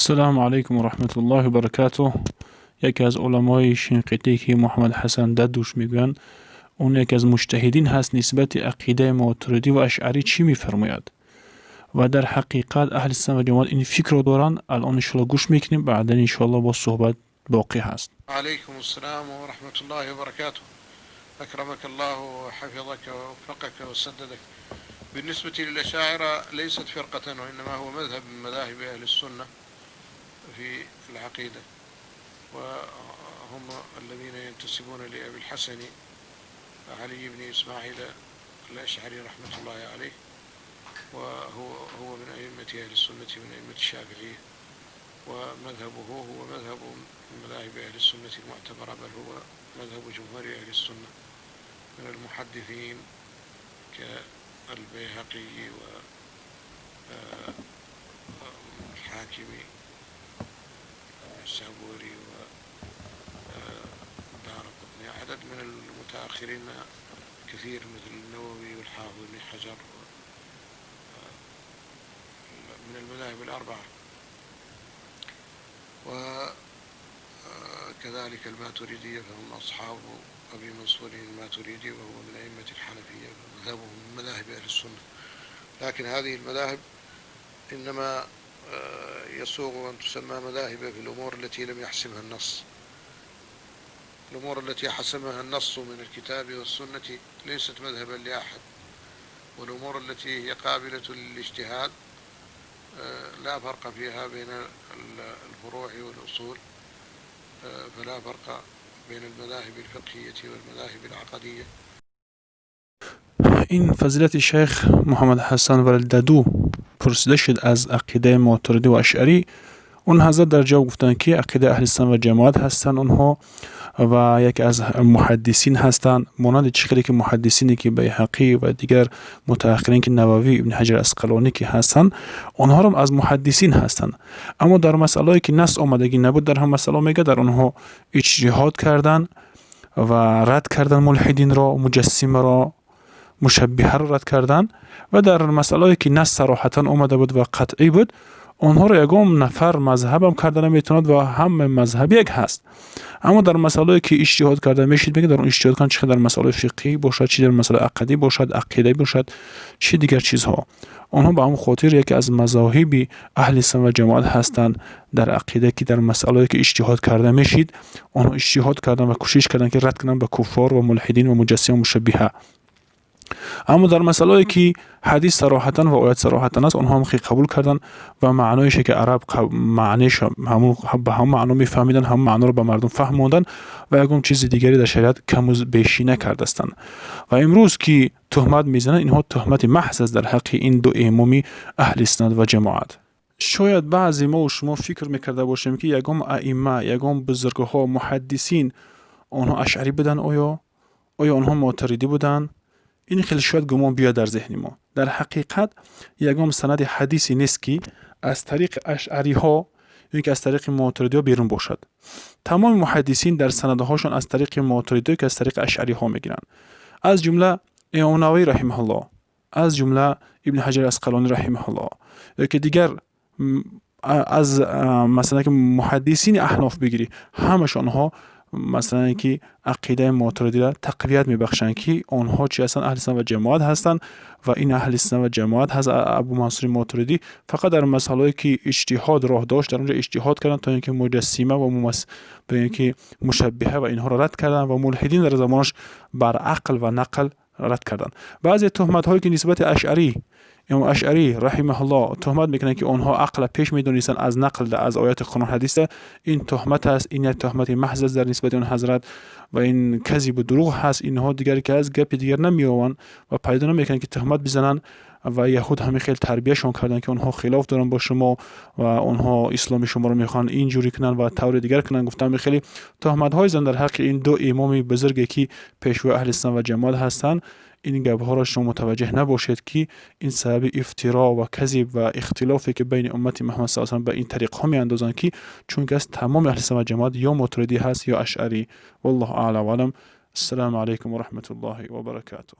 السلام علیکم و رحمت الله و برکاته. یکی از علمای شنقیطی که محمد حسن ددوش میگن، اون یکی از مجتهدین هست نسبت عقیده ماتریدی و اشعری چی میفرماید و در حقیقت اهل سنت و جماعت این فکر رو دارن. الان ان شاء الله گوش میکنیم، بعدا ان شاء الله با صحبت باقی هست. عليكم السلام ورحمة الله وبركاته. أكرمك الله وحفظك ووفقك وسددك. بالنسبة للأشاعرة ليست فرقة، وإنما هو مذهب من مذاهب أهل السنة في العقيدة، وهم الذين ينتسبون لأبي الحسن علي بن إسماعيل الأشعري رحمة الله عليه، وهو من أئمة أهل السنة من أئمة الشافعية، ومذهبه هو مذهب من مذاهب أهل السنة المعتبرة، بل هو مذهب جمهور أهل السنة من المحدثين كالبيهقي والحاكمي السابوري ودارقطني، عدد من المتأخرين كثير مثل النووي والحافظ بن حجر، من المذاهب الأربعة. وكذلك الماتريدية فهم أصحاب أبي منصور الماتريدي، وهو من أئمة الحنفية، ومذهبهم من مذاهب أهل السنة. لكن هذه المذاهب إنما يسوغ أن تسمى مذاهب في الأمور التي لم يحسمها النص. الأمور التي حسمها النص من الكتاب والسنة ليست مذهبا لأحد، والأمور التي هي قابلة للاجتهاد لا فرق فيها بين الفروع والأصول، فلا فرق بين المذاهب الفقهية والمذاهب العقدية. این فضیلت شیخ محمد حسن ولددو پرسیده شد از عقیده ماتریدی و اشعری. اون حضرت در جواب گفتن که عقیده اهل سنت و جماعت هستن اونها، و یکی از محدثین هستند، مانند چقدر که محدثینی که بیهقی و دیگر متأخرین که نووی ابن حجر اسقلانی که هستند، اونها هم از محدثین هستند. اما در مسائلی که نص آمدگی نبود در هم مسئله میگه در اونها اجتهاد کردن و رد کردن ملحدین را، مجسمه را، مشبهه را رد کردن، و در مسائلی که نص صراحتا آمده بود و قطعی بود، اونها را یگام نفر مذهب هم کردن میتوند و هم مذهب یک هست. اما در مسائلی که اجتهاد کرده میشید میگه در اون اجتهاد کن، چه در مسائل فقهی باشد، چه در مسائل عقدی باشد، عقیده باشد، چه دیگر چیزها، اونها به همون خاطر یکی از مذاهب اهل سنت و جماعت هستند در عقیده که در مسائلی که اجتهاد کرده میشید اونها اجتهاد کردن و کوشش کردن که رد کنن به کفار و ملحدین و مجسمه و مشبهه. اما در مسائلی که حدیث صراحتا و آیات صراحتا است اونها هم قبول کردن و معنایش که عرب معنیش همون به هم معنا میفهمیدن، هم معنا رو به مردم فهموندن و یکم چیز دیگری در شریعت کم و بیشی نکردستن. و امروز که تهمت میزنن اینها تهمت محض است در حق این دو امامی اهل سنت و جماعت. شاید بعضی ما و شما فکر میکرده باشیم که یگم ائمه، یگم بزرگها محدثین اونها اشعری بودن، آیا اونها ماتریدی بودن؟ این خیلی شاید گمان بیاد در ذهن ما. در حقیقت یگام سند حدیثی نیست که از طریق اشعری ها یا که از طریق ماتریدی ها بیرون باشد. تمام محدثین در سندهاشون از طریق ماتریدی که از طریق اشعری ها میگیرن، از جمله امام نووی رحمه الله، از جمله ابن حجر اسقلانی رحمه الله، یا که دیگر از مثلا که محدثین احناف بگیری، همشون ها مثلا که عقیده ماتریدی را تقویت میبخشند که آنها چی هستند؟ اهل سنت و جماعت هستند. و این اهل سنت و جماعت هست. ابو منصور ماتریدی فقط در مسائلی که اجتهاد راه داشت در اونجا اجتهاد کردن تا اینکه مجسمه و به اینکه مشبهه و اینها را رد کردن و ملحدین در زمانش بر عقل و نقل رد کردن. بعضی تهمت هایی که نسبت اشعری، امام اشعری رحمه الله تهمت میکنن که آنها عقل پیش میدونستن از نقل از آیات قرآن حدیث، این تهمت است. این یک تهمت محض در نسبت اون حضرت و این کذب و دروغ هست. اینها دیگر که از گپ دیگر نمیآوند و پیدا نمیکنن که تهمت بزنن. و یهود همه خیلی تربیهشون کردن که اونها خلاف دارن با شما و اونها اسلام شما رو میخوان اینجوری کنن و طور دیگر کنن. گفتم خیلی تهمت های زن در حق این دو امام بزرگی که پیشوا اهل سنت و جماعت هستند. این گپ ها را شما متوجه نباشید که این سبب افترا و کذب و اختلافی که بین امت محمد صلی الله علیه و آله به این طریق ها میاندازن که چون که از تمام اهل سنت و جماعت یا ماتریدی هست یا اشعری. والله اعلم و علم. السلام علیکم و رحمت الله و برکاته.